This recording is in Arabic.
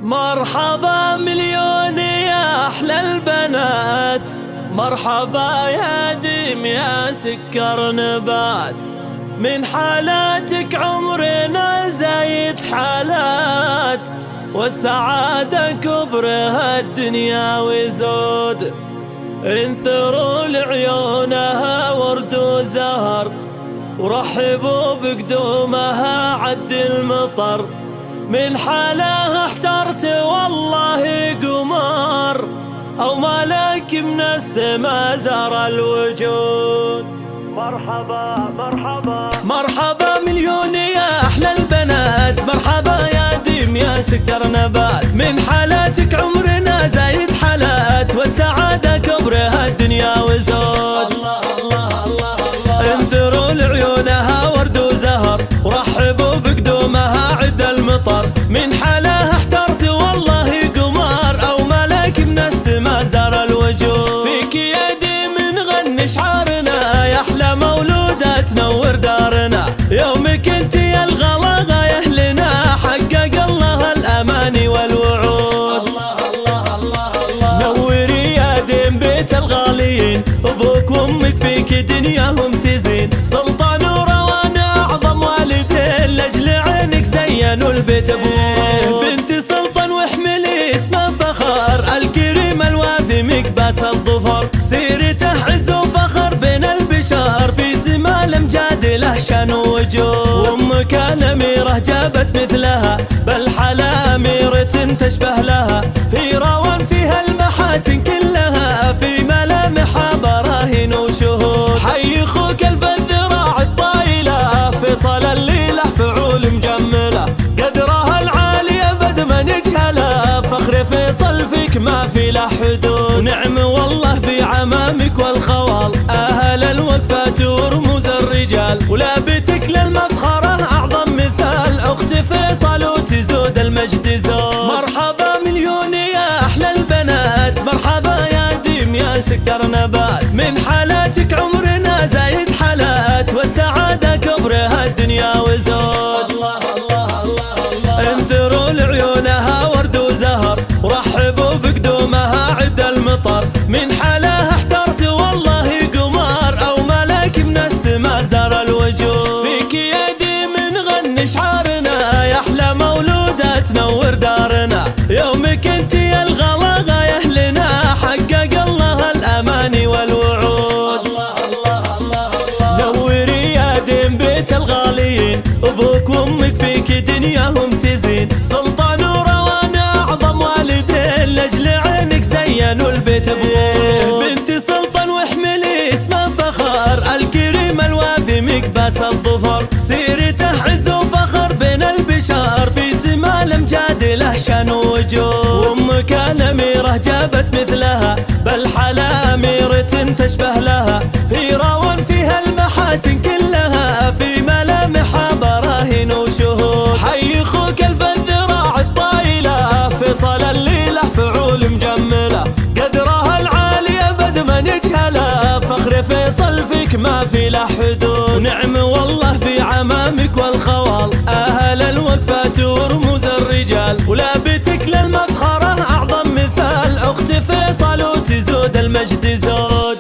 مرحبا مليون يا أحلى البنات، مرحبا يا ديم يا سكر نبات. من حالاتك عمرنا زايد حالات، والسعادة كبرها الدنيا وزود. انثروا لعيونها ورد وزهر، ورحبوا بقدومها عد المطر. من حالها احترت والله قمر، أو ملك من السما زار الوجود. مرحبا مرحبا مرحبا مليون يا أحلى البنات، مرحبا يا ديم يا سكر نبات. من حالاتك عمرنا زايد حالات، والسعادة كبرها الدنيا وزود. الله الله الله الله. انثروا لعيونها ورد وزهر، ورحبوا بقدومها عد المطر. من حالها احترت والله قمر، أو ملك من السما زار الوجود. فيك يا ديم نغني شعارنا، يا أحلى مولودة تنور دارنا. يومك انت يا الغلا غاية لنا، حقق الله الأماني والوعود. الله الله الله الله. نوري يا ديم بيت الغاليين، أبوك وأمك فيك دنياهم تزين. سلطان وروان أعظم والدين، لأجل عينك زينوا البيت أبوه. بنت سلطان واحملي اسمه فخر، الكريم الوافي مقباس الظفر. سيرته عز وفخر بين البشر، في سما الأمجاد له شان ووجود. وأمك الأميرة جابت مثلها، بل حلا أميرة تشبه لها. هي روان فيها المحاسن كلها، في ملامحها براهين وشهود. حي أخوك الذراع الطايلة، فيصل الليلة فعول مجملة. قدرها العالي أبد ما نجهله، فخر فيصل فيك ما في له حدود. ونعم والله في عمامك والخوال، أهل الوقفات ورموز الرجال. ولابتك للمفخرة أعظم مثال، أخت فيصل وتزود المجد زود. مرحبا مليون يا أحلى البنات، مرحبا يا ديم يا سكر نبات. من حالاتك عمرنا زايد حالات، والسعادة كبرها الدنيا وزود. الله الله الله الله. انثروا لعيونها ورد وزهر، ورحبوا بقدومها عد المطر. من حالها احترت والله قمر، أو ملك من السما زار الوجود. فيك يا ديم نغني شعارنا، يا أحلى مولودة تنور دارنا. يومك انت يا الغلا غاية لنا، حقق الله الأماني والوعود. الله الله الله الله. نوري يا ديم بيت الغاليين، أبوك وأمك فيك دنياهم تزين. سلطان وروان أعظم والدين، لأجل عينك زينوا البيت أبوه. بنت سلطان واحملي اسمه فخر، الكريم الوافي مقباس الظفر. سيرته عز وفخر بين البشر، في سما الأمجاد له شان ووجود. وأمك الأميرة جابت مثلها، بل حلا أميرة تشبه لها. هي روان فيها المحاسن كلها، في ملامحها براهين وشهود. حي أخوك الذراع الطايلة، فيصل الليلة فعول مجملة. قدرها العالي أبد ما نجهله، فخر فيصل فيك ما في له حدود. ونعم والله في عمامك والخوال، أهل الوقفات ورموز الرجال. ولابتك للمفخرة أعظم مثال، أخت فيصل وتزود المجد زود.